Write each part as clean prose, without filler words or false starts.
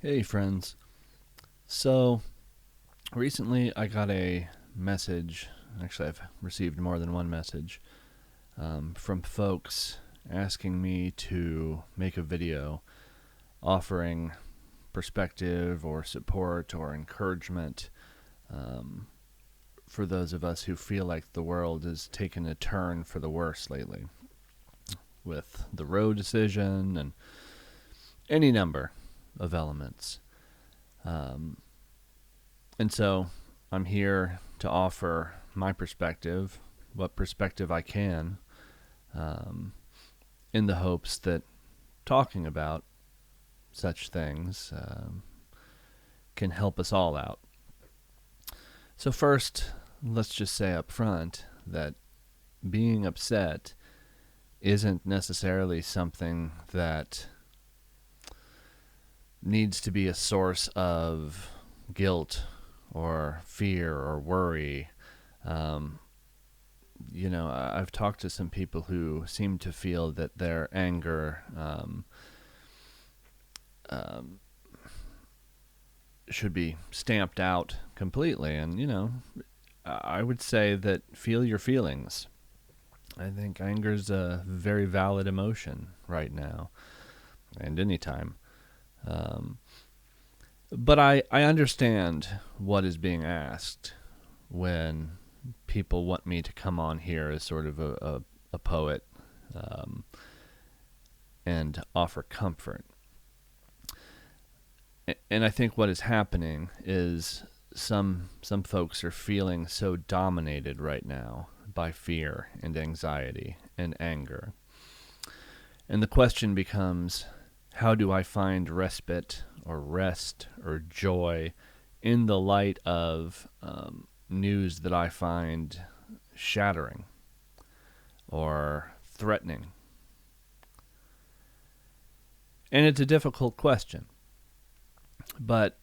Hey, friends. So, recently I got a message. Actually, I've received more than one message from folks asking me to make a video offering perspective or support or encouragement um, for those of us who feel like the world has taken a turn for the worse lately with the Roe decision and any number of elements. Um, And so I'm here to offer my perspective, what perspective I can, um, in the hopes that talking about such things can help us all out. So, first, let's just say up front that being upset isn't necessarily something that needs to be a source of guilt or fear or worry. Um, I've talked to some people who seem to feel that their anger um, should be stamped out completely. And, I would say that feel your feelings. I think anger is a very valid emotion right now and anytime. Um, but I understand what is being asked when people want me to come on here as sort of a poet um, and offer comfort. And I think what is happening is some folks are feeling so dominated right now by fear and anxiety and anger. And the question becomes, how do I find respite or rest or joy in the light of news that I find shattering or threatening? And it's a difficult question, but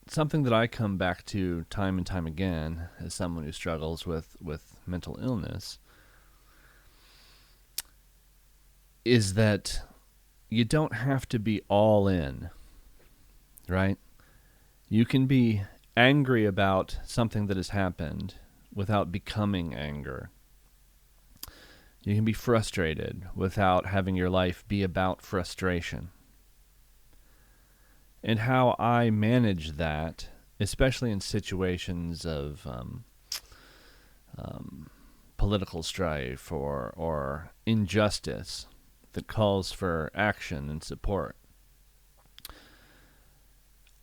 something that I come back to time and time again as someone who struggles with mental illness is that you don't have to be all in, right? You can be angry about something that has happened without becoming anger. You can be frustrated without having your life be about frustration. And how I manage that, especially in situations of political strife or injustice that calls for action and support,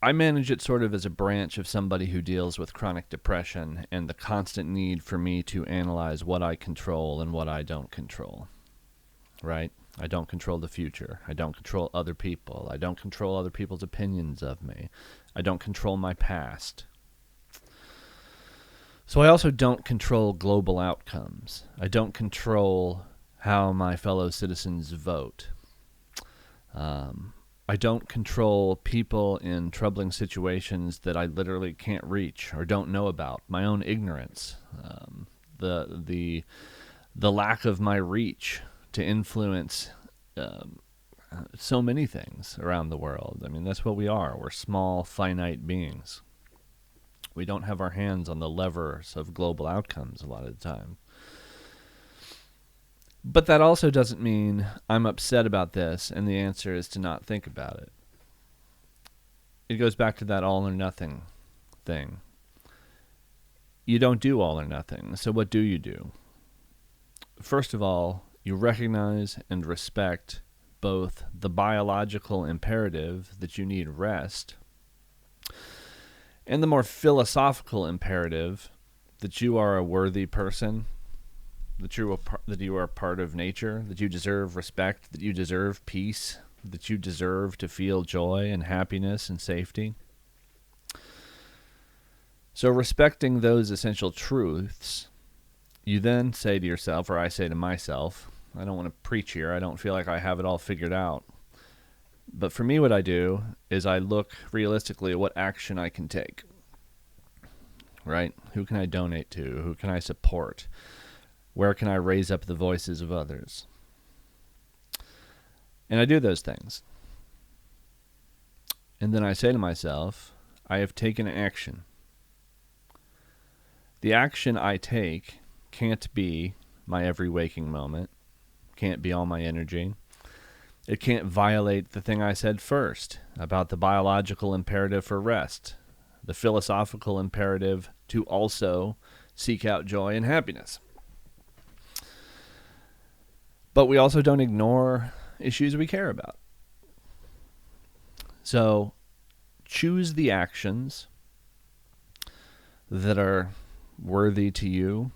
I manage it sort of as a branch of somebody who deals with chronic depression and the constant need for me to analyze what I control and what I don't control, right? I don't control the future. I don't control other people. I don't control other people's opinions of me. I don't control my past. So I also don't control global outcomes. I don't control how my fellow citizens vote. I don't control people in troubling situations that I literally can't reach or don't know about. My own ignorance, the lack of my reach to influence so many things around the world. I mean, that's what we are. We're small, finite beings. We don't have our hands on the levers of global outcomes a lot of the time. But that also doesn't mean I'm upset about this and the answer is to not think about it. It goes back to that all or nothing thing. You don't do all or nothing, so what do you do? First of all, you recognize and respect both the biological imperative that you need rest and the more philosophical imperative that you are a worthy person, that you are part of nature, that you deserve respect, that you deserve peace, that you deserve to feel joy and happiness and safety. So respecting those essential truths, you then say to yourself, or I say to myself, I don't want to preach here, I don't feel like I have it all figured out. But for me, what I do is I look realistically at what action I can take. Right? Who can I donate to? Who can I support? Where can I raise up the voices of others? And I do those things. And then I say to myself, I have taken action. The action I take can't be my every waking moment, can't be all my energy. It can't violate the thing I said first about the biological imperative for rest, the philosophical imperative to also seek out joy and happiness. But we also don't ignore issues we care about. So choose the actions that are worthy to you,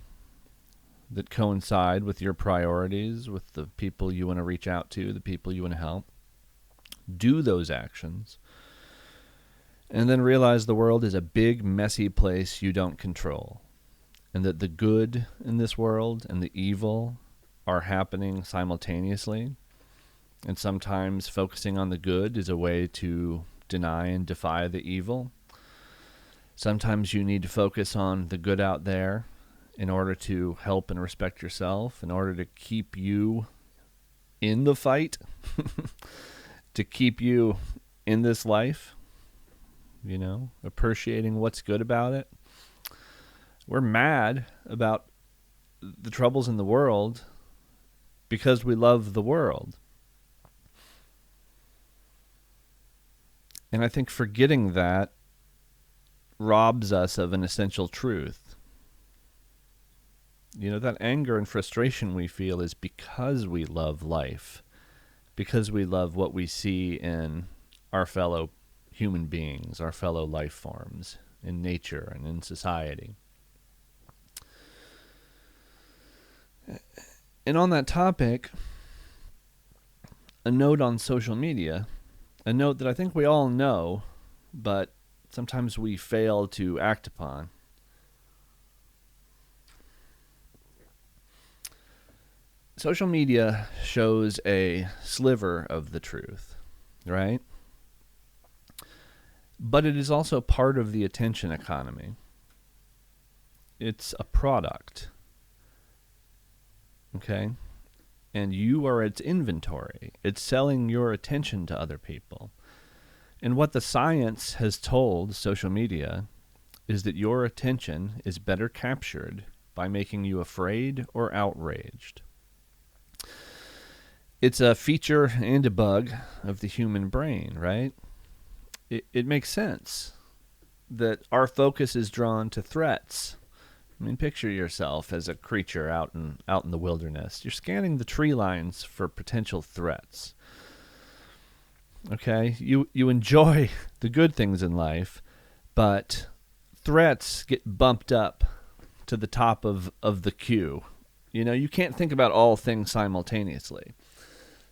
that coincide with your priorities, with the people you want to reach out to, the people you want to help. Do those actions. And then realize the world is a big, messy place you don't control. And that the good in this world and the evil are happening simultaneously. And sometimes focusing on the good is a way to deny and defy the evil. Sometimes you need to focus on the good out there in order to help and respect yourself, in order to keep you in the fight, to keep you in this life, appreciating what's good about it. We're mad about the troubles in the world because we love the world. And I think forgetting that robs us of an essential truth. That anger and frustration we feel is because we love life, because we love what we see in our fellow human beings, our fellow life forms, in nature and in society. And on that topic, a note on social media, a note that I think we all know, but sometimes we fail to act upon. Social media shows a sliver of the truth, right? But it is also part of the attention economy. It's a product, okay? And you are its inventory. It's selling your attention to other people. And what the science has told social media is that your attention is better captured by making you afraid or outraged. It's a feature and a bug of the human brain, right? It makes sense that our focus is drawn to threats. I mean, picture yourself as a creature out in the wilderness. You're scanning the tree lines for potential threats. Okay? You enjoy the good things in life, but threats get bumped up to the top of the queue. You can't think about all things simultaneously.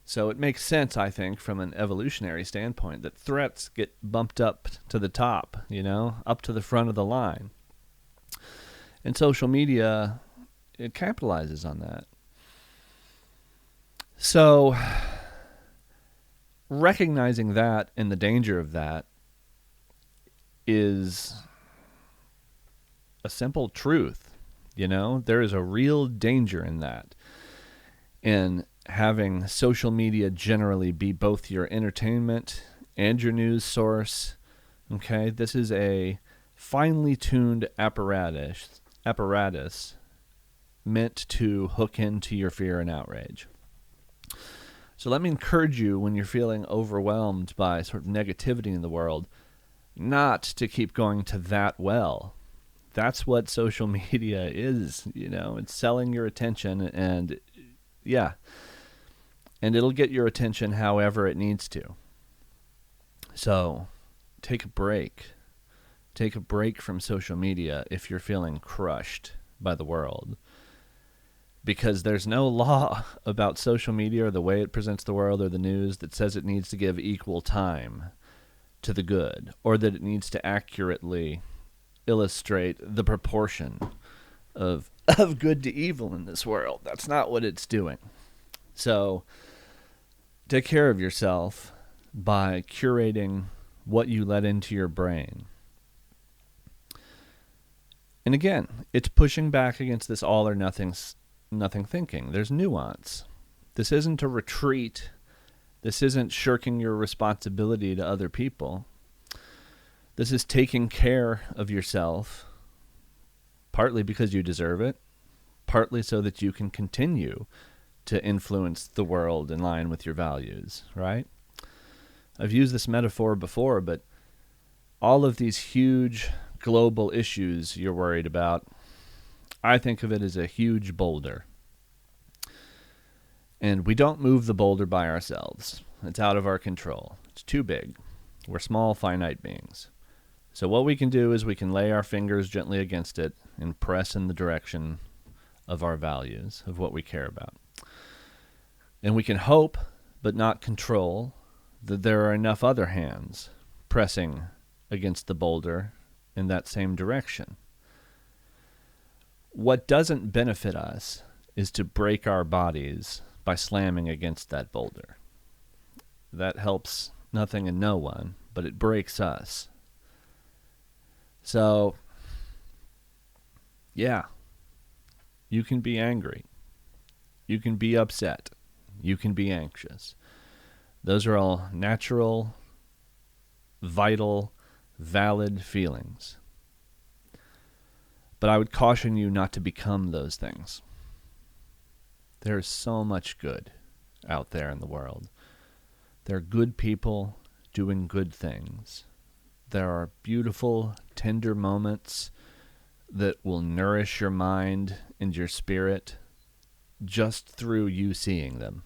So it makes sense, I think, from an evolutionary standpoint, that threats get bumped up to the top, up to the front of the line. And social media, it capitalizes on that. So recognizing that and the danger of that is a simple truth. There is a real danger in that. And having social media generally be both your entertainment and your news source. Okay, this is a finely tuned apparatus meant to hook into your fear and outrage. So let me encourage you, when you're feeling overwhelmed by sort of negativity in the world, not to keep going to that well. That's what social media is, it's selling your attention, and and it'll get your attention however it needs to. So take a break. Take a break from social media if you're feeling crushed by the world. Because there's no law about social media or the way it presents the world or the news that says it needs to give equal time to the good, or that it needs to accurately illustrate the proportion of good to evil in this world. That's not what it's doing. So take care of yourself by curating what you let into your brain. And again, it's pushing back against this all or nothing thinking. There's nuance. This isn't a retreat. This isn't shirking your responsibility to other people. This is taking care of yourself, partly because you deserve it, partly so that you can continue to influence the world in line with your values, right? I've used this metaphor before, but all of these huge global issues you're worried about, I think of it as a huge boulder. And we don't move the boulder by ourselves. It's out of our control. It's too big. We're small, finite beings. So what we can do is we can lay our fingers gently against it and press in the direction of our values, of what we care about. And we can hope, but not control, that there are enough other hands pressing against the boulder in that same direction. What doesn't benefit us is to break our bodies by slamming against that boulder. That helps nothing and no one, but it breaks us. So, yeah, you can be angry. You can be upset. You can be anxious. Those are all natural, vital, valid feelings. But I would caution you not to become those things. There is so much good out there in the world. There are good people doing good things. There are beautiful, tender moments that will nourish your mind and your spirit just through you seeing them,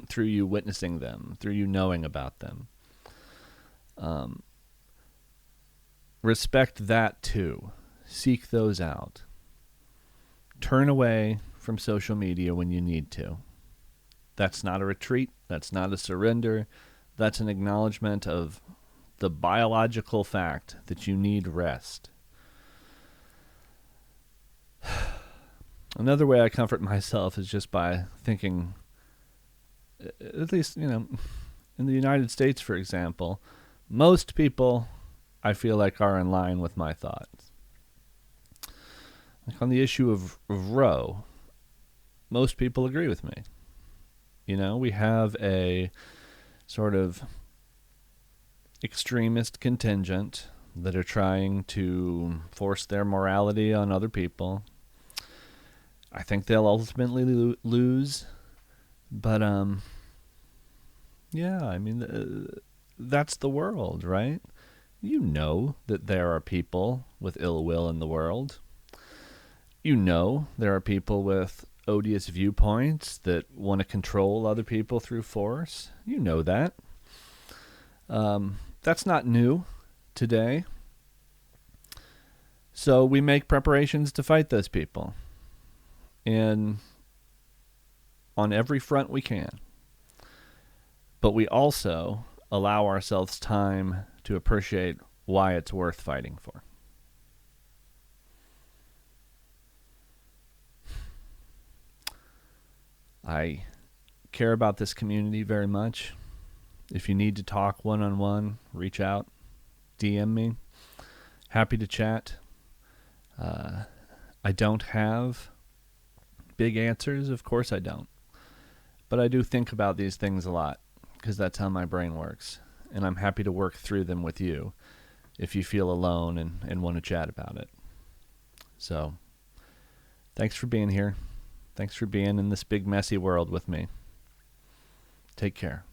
through you witnessing them, through you knowing about them. Respect that too. Seek those out. Turn away from social media when you need to. That's not a retreat. That's not a surrender. That's an acknowledgement of the biological fact that you need rest. Another way I comfort myself is just by thinking, at least, in the United States, for example, most people I feel like are in line with my thoughts. Like on the issue of Roe, most people agree with me. We have a sort of extremist contingent that are trying to force their morality on other people. I think they'll ultimately lose, but that's the world, right? You know that there are people with ill will in the world. You know there are people with odious viewpoints that want to control other people through force. You know that. That's not new today. So we make preparations to fight those people. And on every front we can. But we also allow ourselves time to appreciate why it's worth fighting for. I care about this community very much. If you need to talk one-on-one, reach out, DM me. Happy to chat. I don't have big answers, of course I don't. But I do think about these things a lot, because that's how my brain works. And I'm happy to work through them with you if you feel alone and want to chat about it. So, thanks for being here. Thanks for being in this big messy world with me. Take care.